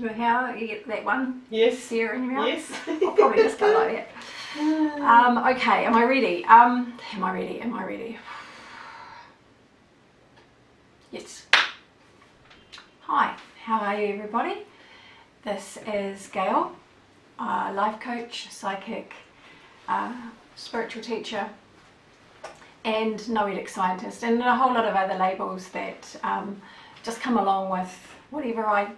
How you get that one? Yes. Sear in your mouth? Yes. I'll probably just go like that. Okay, am I ready? Am I ready? Am I ready? Yes. Hi, how are you everybody? This is Gail, life coach, psychic, spiritual teacher, and noetic scientist, and a whole lot of other labels that just come along with whatever I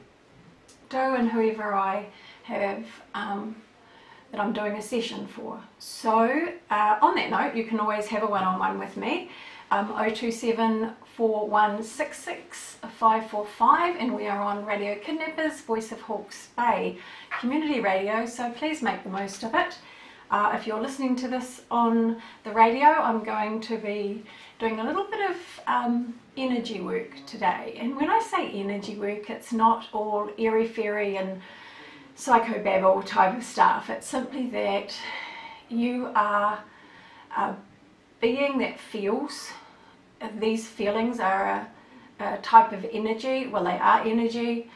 do and whoever I have that I'm doing a session for. So on that note, you can always have a one-on-one with me, 027 4166 545, and we are on Radio Kidnappers, Voice of Hawke's Bay community radio, so please make the most of it. If you're listening to this on the radio, I'm going to be doing a little bit of energy work today. And when I say energy work, it's not all airy-fairy and psychobabble type of stuff. It's simply that you are a being that feels. These feelings are a type of energy. Well, they are energy.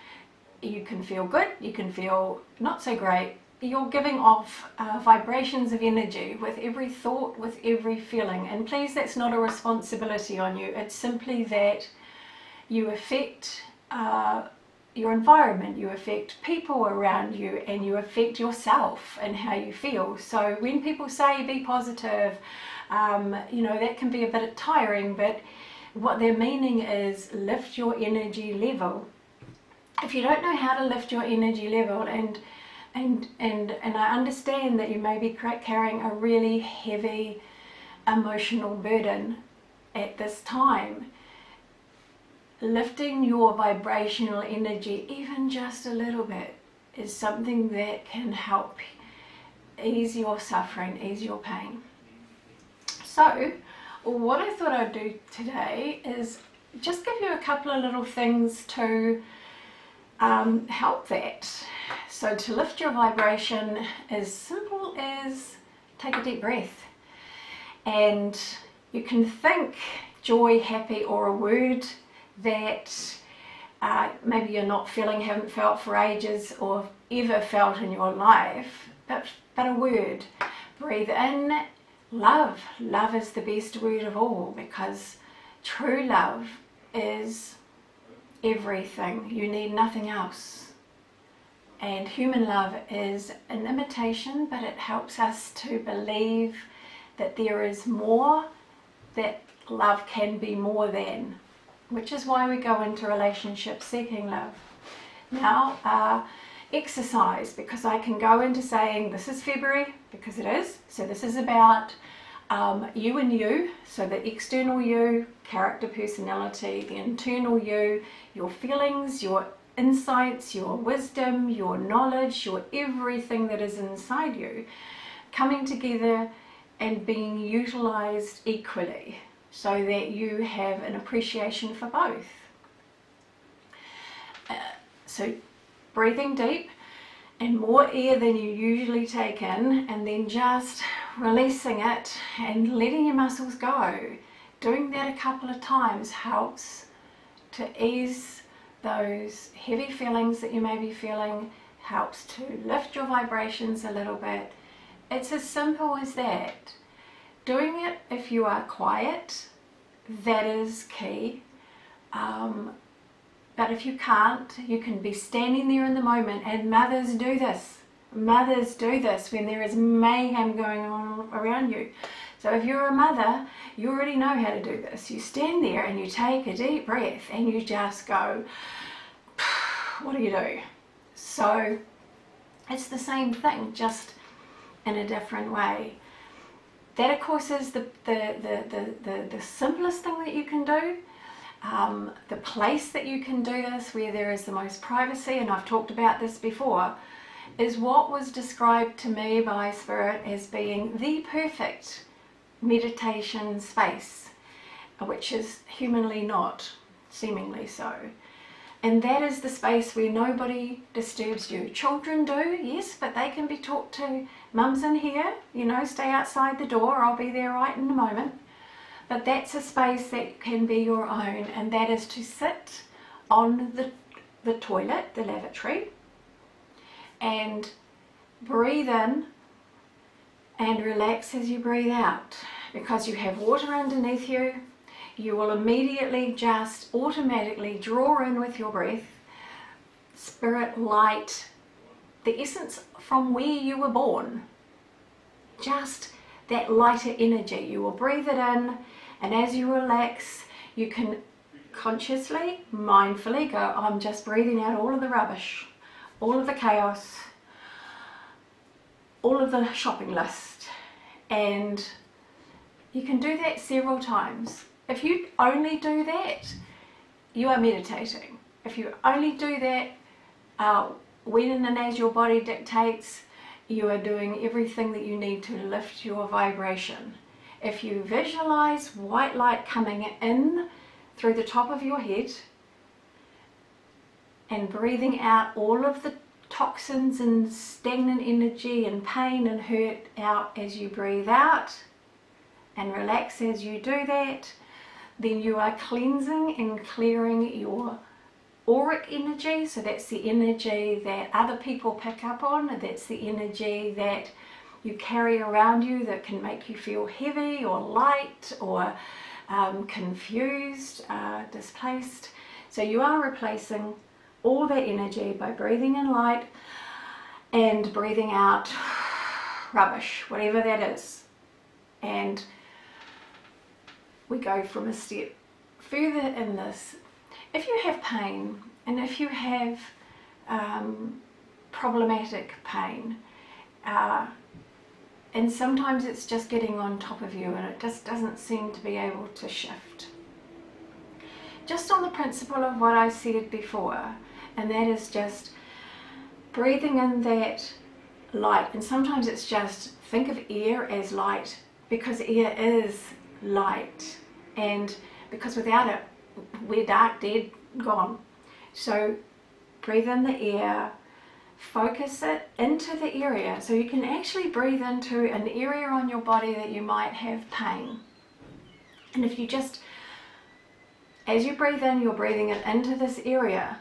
You can feel good, you can feel not so great. You're giving off vibrations of energy with every thought, with every feeling. And please, that's not a responsibility on you. It's simply that you affect your environment, you affect people around you, and you affect yourself and how you feel. So when people say be positive, you know, that can be a bit tiring, but what they're meaning is lift your energy level. If you don't know how to lift your energy level, and I understand that you may be carrying a really heavy emotional burden at this time, lifting your vibrational energy even just a little bit is something that can help ease your suffering, ease your pain. So what I thought I'd do today is just give you a couple of little things to help that. So to lift your vibration, as simple as take a deep breath, and you can think joy, happy, or a word that maybe you're not feeling, haven't felt for ages or ever felt in your life, but a word. Breathe in love. Love is the best word of all, because true love is everything. You need nothing else. And human love is an imitation, but it helps us to believe that there is more, that love can be more than, which is why we go into relationships seeking love. Now, exercise, because I can go into saying this is February, because it is, so this is about you and you, so the external you, character, personality, the internal you, your feelings, your insights, your wisdom, your knowledge, your everything that is inside you, coming together and being utilized equally, so that you have an appreciation for both. So breathing deep and more air than you usually take in, and then just releasing it and letting your muscles go. Doing that a couple of times helps to ease those heavy feelings that you may be feeling, helps to lift your vibrations a little bit. It's as simple as that. Doing it if you are quiet, that is key. But if you can't, you can be standing there in the moment, and mothers do this. Mothers do this when there is mayhem going on around you. So if you're a mother, you already know how to do this. You stand there and you take a deep breath and you just go, what do you do? So it's the same thing, just in a different way. That, of course, is the simplest thing that you can do. The place that you can do this, where there is the most privacy, and I've talked about this before, is what was described to me by Spirit as being the perfect meditation space, which is humanly not, seemingly so. And that is the space where nobody disturbs you. Children do, yes, but they can be taught to, mum's in here, you know, stay outside the door, I'll be there right in a moment. But that's a space that can be your own, and that is to sit on the toilet, the lavatory, and breathe in and relax as you breathe out. Because you have water underneath you, you will immediately just automatically draw in with your breath spirit, light, the essence from where you were born. Just that lighter energy. You will breathe it in, and as you relax, you can consciously, mindfully go, I'm just breathing out all of the rubbish, all of the chaos, all of the shopping list. And you can do that several times. If you only do that, you are meditating. If you only do that when and as your body dictates, you are doing everything that you need to lift your vibration. If you visualize white light coming in through the top of your head and breathing out all of the toxins and stagnant energy and pain and hurt out as you breathe out and relax as you do that, then you are cleansing and clearing your auric energy. So that's the energy that other people pick up on, that's the energy that you carry around you that can make you feel heavy or light or confused, displaced. So you are replacing all that energy by breathing in light and breathing out rubbish, whatever that is. And we go from a step further in this. If you have pain, and if you have problematic pain, and sometimes it's just getting on top of you and it just doesn't seem to be able to shift, just on the principle of what I said before, and that is just breathing in that light. And sometimes it's just, think of air as light, because air is light, and because without it we're dark, dead, gone. So breathe in the air, focus it into the area, so you can actually breathe into an area on your body that you might have pain. And if you just, as you breathe in, you're breathing it into this area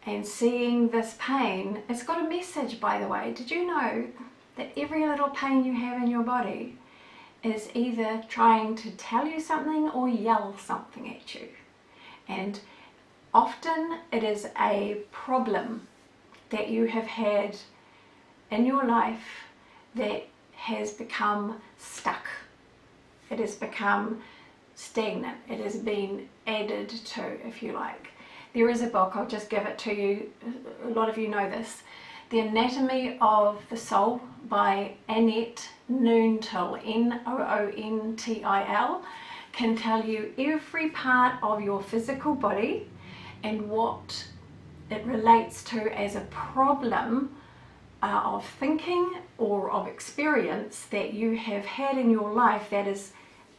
and seeing this pain. It's got a message, by the way. Did you know that every little pain you have in your body is either trying to tell you something or yell something at you? And often it is a problem that you have had in your life that has become stuck. It has become stagnant. It has been added to, if you like. There is a book, I'll just give it to you, a lot of you know this, The Anatomy of the Soul by Annette Noontil, Noontil, can tell you every part of your physical body and what it relates to as a problem of thinking or of experience that you have had in your life that is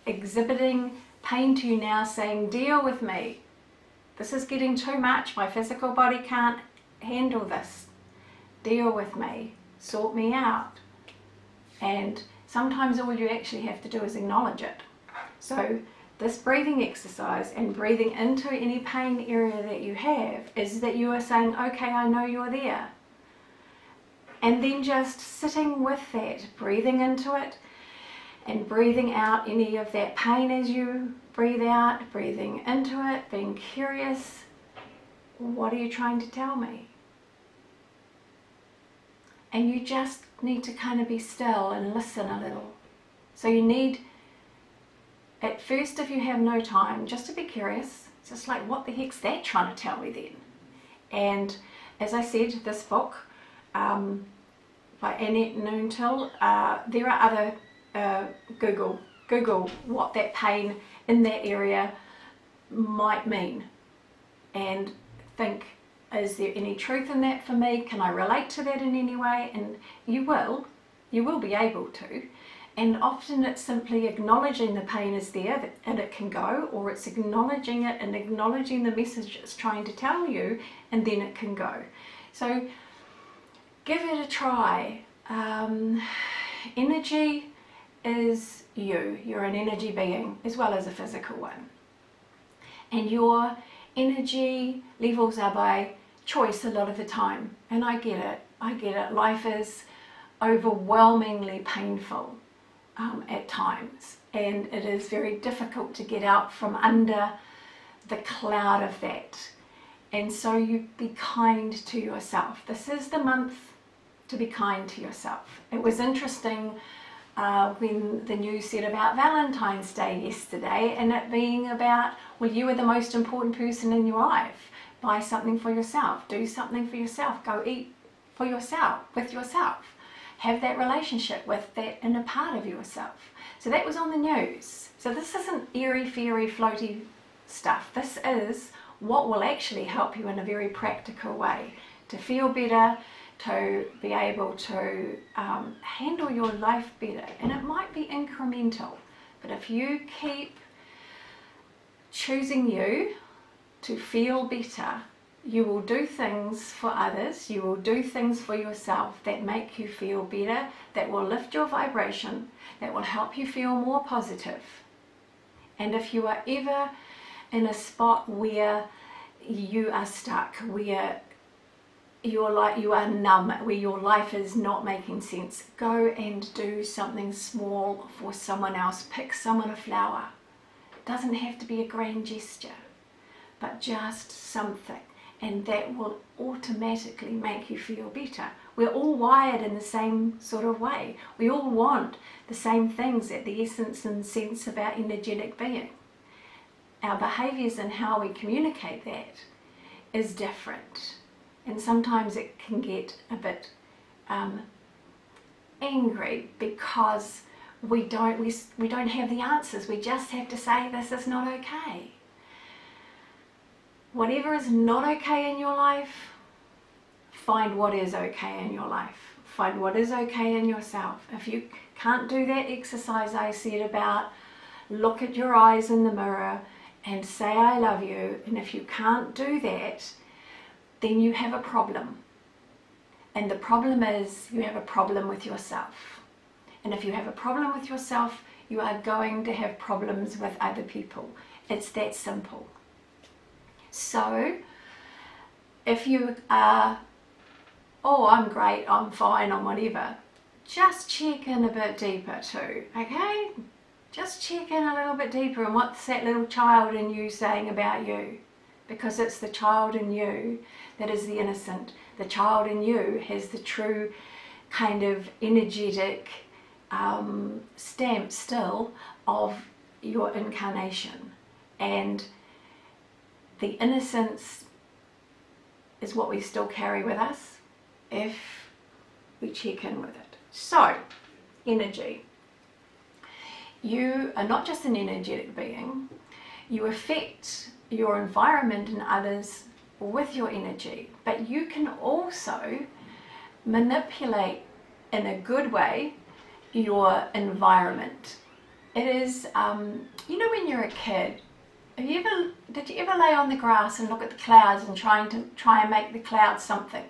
exhibiting pain to you now, saying, deal with me. This is getting too much. My physical body can't handle this. Deal with me. Sort me out. And sometimes all you actually have to do is acknowledge it. So this breathing exercise and breathing into any pain area that you have is that you are saying, okay, I know you're there. And then just sitting with that, breathing into it and breathing out any of that pain as you breathe out, breathing into it, being curious. What are you trying to tell me? And you just need to kind of be still and listen a little. So you need, at first, if you have no time, just to be curious. It's just like, what the heck's that trying to tell me then? And as I said, this book by Annette Noontil, there are other, Google what that pain in that area might mean and think, is there any truth in that for me? Can I relate to that in any way? And you will be able to. And often it's simply acknowledging the pain is there and it can go, or it's acknowledging it and acknowledging the message it's trying to tell you, and then it can go. So give it a try. Energy is you. You're an energy being as well as a physical one. And your energy levels are by choice a lot of the time. And I get it. I get it. Life is overwhelmingly painful at times, and it is very difficult to get out from under the cloud of that. And so you be kind to yourself. This is the month to be kind to yourself. It was interesting when the news said about Valentine's Day yesterday, and it being about, well, you are the most important person in your life. Buy something for yourself, do something for yourself, go eat for yourself, with yourself. Have that relationship with that inner part of yourself. So that was on the news. So this isn't airy, fairy, floaty stuff. This is what will actually help you in a very practical way to feel better, to be able to handle your life better. And it might be incremental, but if you keep choosing you to feel better, you will do things for others, you will do things for yourself that make you feel better, that will lift your vibration, that will help you feel more positive. And if you are ever in a spot where you are stuck, where you are numb, where your life is not making sense, go and do something small for someone else. Pick someone a flower. It doesn't have to be a grand gesture, but just something, and that will automatically make you feel better. We're all wired in the same sort of way. We all want the same things at the essence and sense of our energetic being. Our behaviours and how we communicate that is different, and sometimes it can get a bit angry because we don't have the answers. We just have to say, this is not okay. Whatever is not okay in your life, find what is okay in your life. Find what is okay in yourself. If you can't do that exercise I said about look at your eyes in the mirror and say I love you, and if you can't do that, then you have a problem. And the problem is you have a problem with yourself. And if you have a problem with yourself, you are going to have problems with other people. It's that simple. So if you are, oh, I'm great, I'm fine, I'm whatever, just check in a bit deeper too, okay? Just check in a little bit deeper, and what's that little child in you saying about you? Because it's the child in you that is the innocent. The child in you has the true kind of energetic stamp still of your incarnation. And the innocence is what we still carry with us if we check in with it. So, energy. You are not just an energetic being, you affect your environment and others with your energy, but you can also manipulate in a good way your environment. It is, you know, when you're a kid, did you ever lay on the grass and look at the clouds and try and make the clouds something?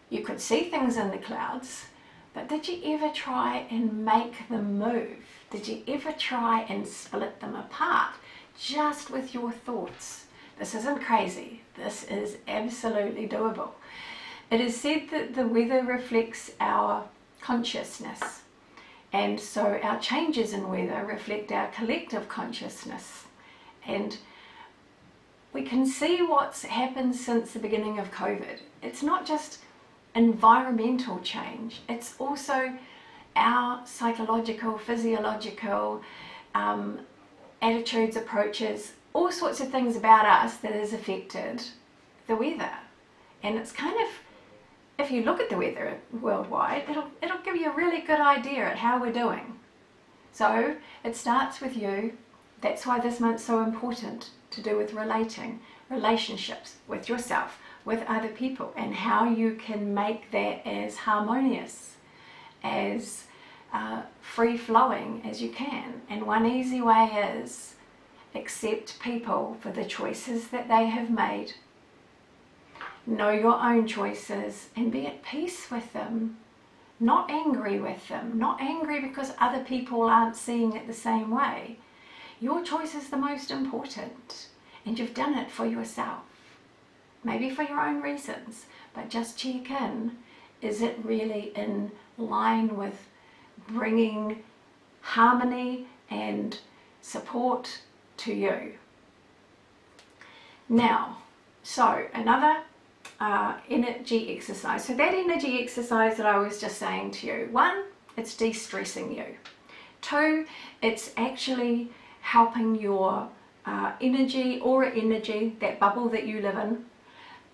You could see things in the clouds, but did you ever try and make them move? Did you ever try and split them apart just with your thoughts? This isn't crazy. This is absolutely doable. It is said that the weather reflects our consciousness, and so our changes in weather reflect our collective consciousness. And we can see what's happened since the beginning of COVID. It's not just environmental change, it's also our psychological, physiological attitudes, approaches, all sorts of things about us that has affected the weather. And it's kind of, if you look at the weather worldwide, it'll give you a really good idea at how we're doing. So it starts with you. That's why this month's so important, to do with relationships with yourself, with other people, and how you can make that as harmonious, as free-flowing as you can. And one easy way is accept people for the choices that they have made. Know your own choices and be at peace with them, not angry with them, not angry because other people aren't seeing it the same way. Your choice is the most important, and you've done it for yourself. Maybe for your own reasons, but just check in is it really in line with bringing harmony and support to you? Now, so another energy exercise. So that energy exercise that I was just saying to you, 1, it's de-stressing you. 2, it's actually helping your energy, aura energy, that bubble that you live in,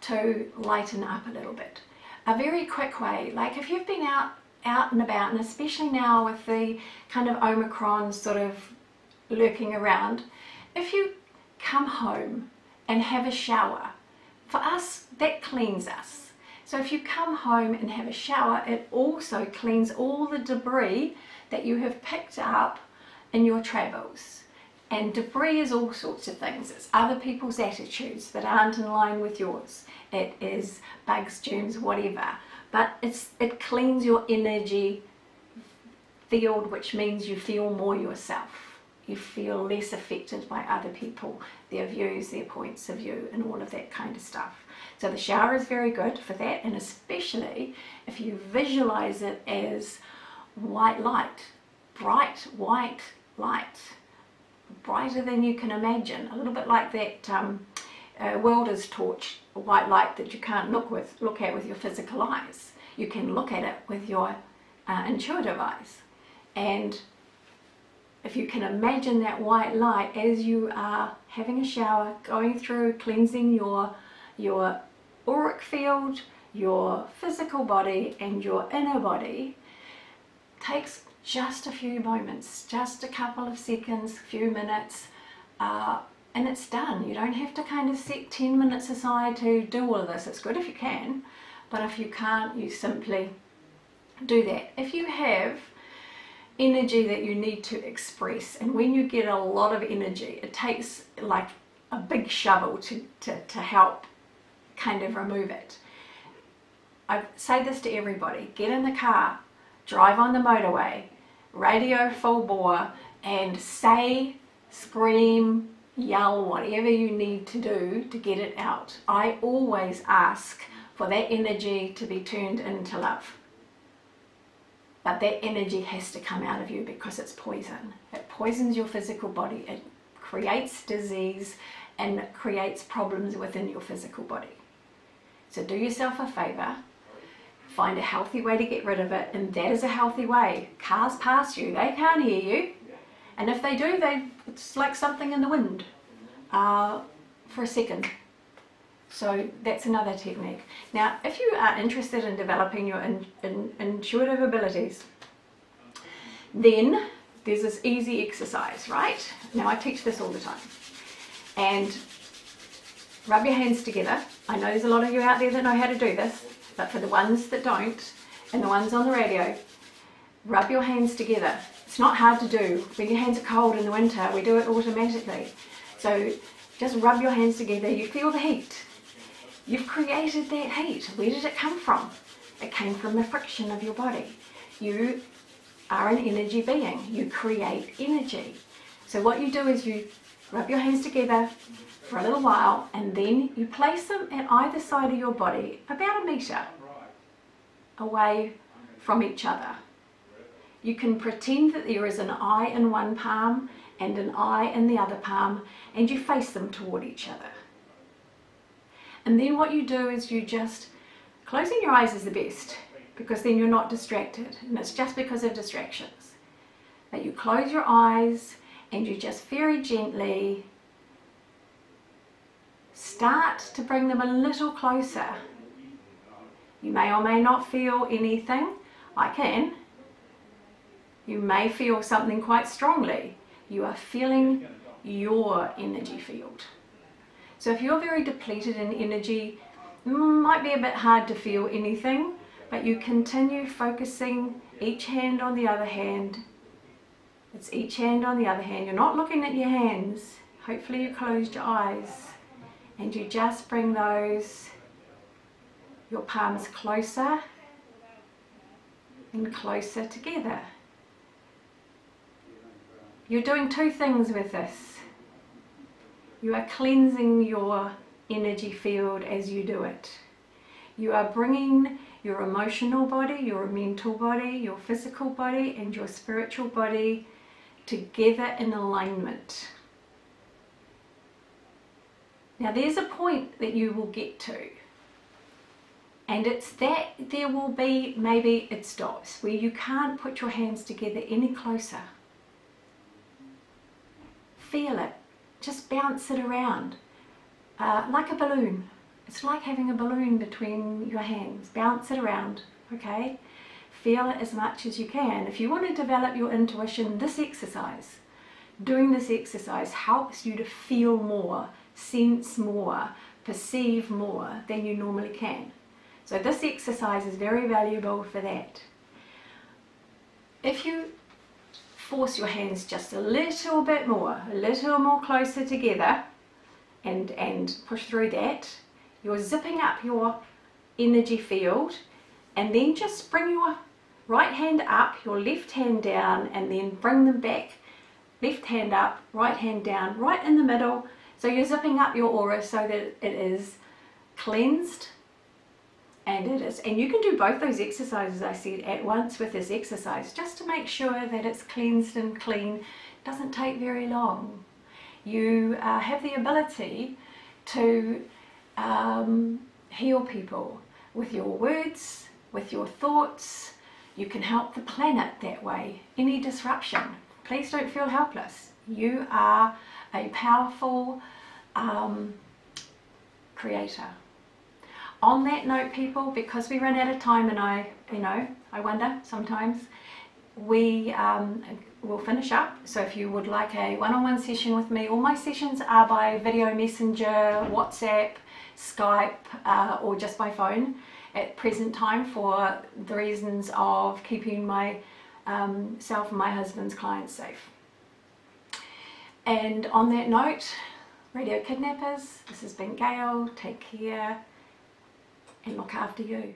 to lighten up a little bit. A very quick way, like if you've been out and about, and especially now with the kind of Omicron sort of lurking around, if you come home and have a shower, for us that cleans us. So if you come home and have a shower, it also cleans all the debris that you have picked up in your travels. And debris is all sorts of things. It's other people's attitudes that aren't in line with yours. It is bugs, germs, whatever. But it cleans your energy field, which means you feel more yourself. You feel less affected by other people, their views, their points of view, and all of that kind of stuff. So the shower is very good for that, and especially if you visualize it as white light, bright white light, brighter than you can imagine, a little bit like that welder's torch, white light that you can't look at with your physical eyes. You can look at it with your intuitive eyes. And if you can imagine that white light as you are having a shower, going through, cleansing your auric field, your physical body and your inner body, takes just a few moments, just a couple of seconds, a few minutes, and it's done. You don't have to kind of set 10 minutes aside to do all of this. It's good if you can, but if you can't, you simply do that. If you have energy that you need to express, and when you get a lot of energy, it takes like a big shovel to help kind of remove it. I say this to everybody: get in the car, drive on the motorway, radio full bore, and say, scream, yell, whatever you need to do to get it out. I always ask for that energy to be turned into love. But that energy has to come out of you because it's poison. It poisons your physical body. It creates disease and it creates problems within your physical body. So do yourself a favor. Find a healthy way to get rid of it, and that is a healthy way. Cars pass you, they can't hear you, and if they do, it's like something in the wind for a second. So that's another technique. Now, if you are interested in developing your intuitive abilities, then there's this easy exercise, right? Now, I teach this all the time. And rub your hands together. I know there's a lot of you out there that know how to do this, but for the ones that don't, and the ones on the radio, rub your hands together. It's not hard to do. When your hands are cold in the winter, we do it automatically. So just rub your hands together. You feel the heat. You've created that heat. Where did it come from? It came from the friction of your body. You are an energy being. You create energy. So what you do is you rub your hands together for a little while, and then you place them at either side of your body, about 1 meter away from each other. You can pretend that there is an eye in one palm and an eye in the other palm, and you face them toward each other. And then what you do is you just, closing your eyes is the best, because then you're not distracted, and it's just because of distractions. But you close your eyes and you just very gently start to bring them a little closer. You may or may not feel anything. I can. You may feel something quite strongly. You are feeling your energy field. So if you're very depleted in energy, it might be a bit hard to feel anything, but you continue focusing each hand on the other hand. It's each hand on the other hand. You're not looking at your hands. Hopefully you closed your eyes. And you just bring your palms closer and closer together. You're doing 2 things with this. You are cleansing your energy field as you do it. You are bringing your emotional body, your mental body, your physical body, and your spiritual body together in alignment. Now there's a point that you will get to, and it's that there will be, maybe it stops, where you can't put your hands together any closer. Feel it, just bounce it around, like a balloon. It's like having a balloon between your hands. Bounce it around, okay? Feel it as much as you can. If you want to develop your intuition, doing this exercise helps you to feel more, sense more, perceive more than you normally can. So this exercise is very valuable for that. If you force your hands just a little bit more, a little more closer together, and push through that, you're zipping up your energy field, and then just bring your right hand up, your left hand down, and then bring them back. Left hand up, right hand down, right in the middle. So you're zipping up your aura so that it is cleansed, and you can do both those exercises I said at once with this exercise, just to make sure that it's cleansed and clean. It doesn't take very long. You have the ability to heal people with your words, with your thoughts. You can help the planet that way. Any disruption, please don't feel helpless. You are a powerful creator. On that note, people, because we run out of time, and I wonder sometimes, we will finish up. So if you would like a one-on-one session with me, all my sessions are by video messenger, WhatsApp, Skype, or just by phone at present time, for the reasons of keeping my self and my husband's clients safe. And on that note, Radio Kidnappers, this has been Gail. Take care and look after you.